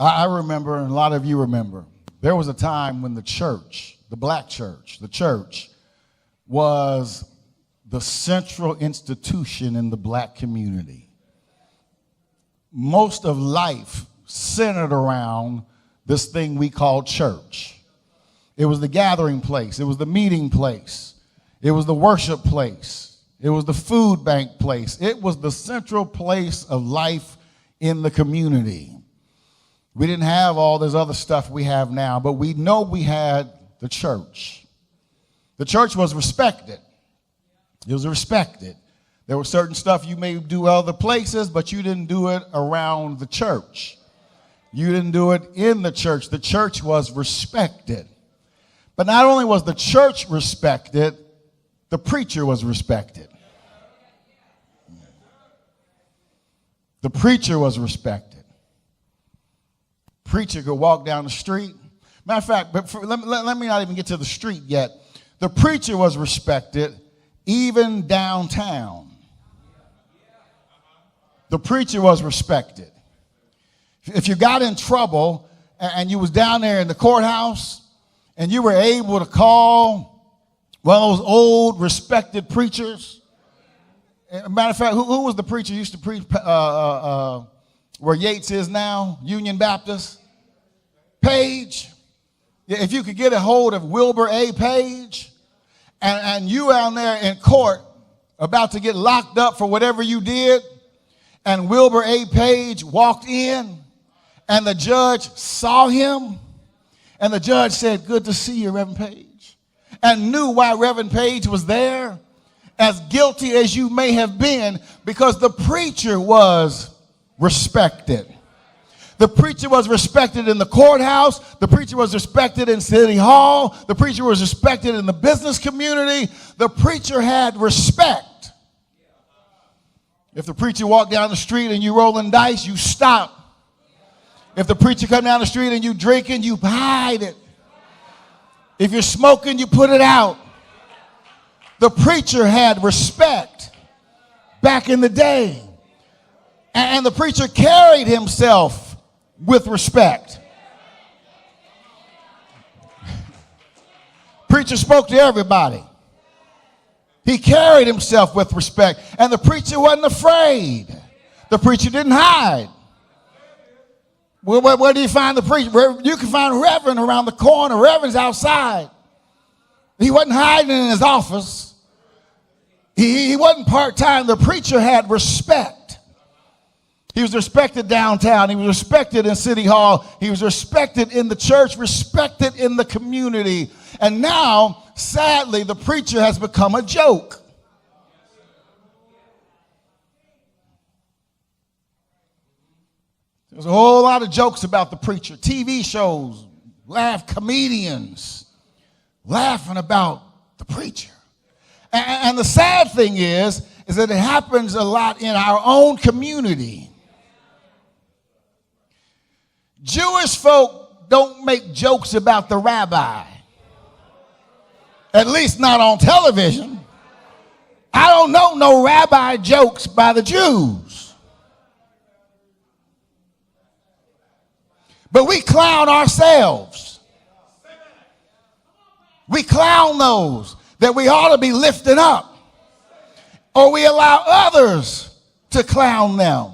I remember, and a lot of you remember, there was a time when the church, the black church, the church was the central institution in the black community. Most of life centered around this thing we call church. It was the gathering place. It was the meeting place. It was the worship place. It was the food bank place. It was the central place of life in the community. We didn't have all this other stuff we have now, but we know we had the church. The church was respected. It was respected. There was certain stuff you may do other places, but you didn't do it around the church. You didn't do it in the church. The church was respected. But not only was the church respected, the preacher was respected. The preacher was respected. Preacher could walk down the street. Matter of fact, let me not even get to the street yet. The preacher was respected even downtown. The preacher was respected. If you got in trouble and you was down there in the courthouse and you were able to call one of those old respected preachers. Matter of fact, who was the preacher who used to preach where Yates is now, Union Baptist? Page. If you could get a hold of Wilbur A. Page and you out there in court about to get locked up for whatever you did, and Wilbur A. Page walked in and the judge saw him and the judge said, "Good to see you, Reverend Page," and knew why Reverend Page was there, as guilty as you may have been, because the preacher was respected. The preacher was respected in the courthouse. The preacher was respected in City Hall. The preacher was respected in the business community. The preacher had respect. If the preacher walked down the street and you rolling dice, you stop. If the preacher come down the street and you drinking, you hide it. If you're smoking, you put it out. The preacher had respect back in the day. And the preacher carried himself with respect. Preacher spoke to everybody. He carried himself with respect. And the preacher wasn't afraid. The preacher didn't hide. Well, where do you find the preacher? You can find Reverend around the corner. Reverend's outside. He wasn't hiding in his office. He wasn't part-time. The preacher had respect. He was respected downtown. He was respected in City Hall. He was respected in the church, respected in the community. And now, sadly, the preacher has become a joke. There's a whole lot of jokes about the preacher. TV shows, comedians laughing about the preacher. And the sad thing is that it happens a lot in our own community. Jewish folk don't make jokes about the rabbi. At least not on television. I don't know no rabbi jokes by the Jews. But we clown ourselves. We clown those that we ought to be lifting up. Or we allow others to clown them.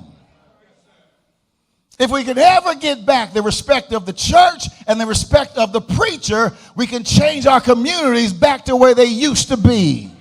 If we can ever get back the respect of the church and the respect of the preacher, we can change our communities back to where they used to be.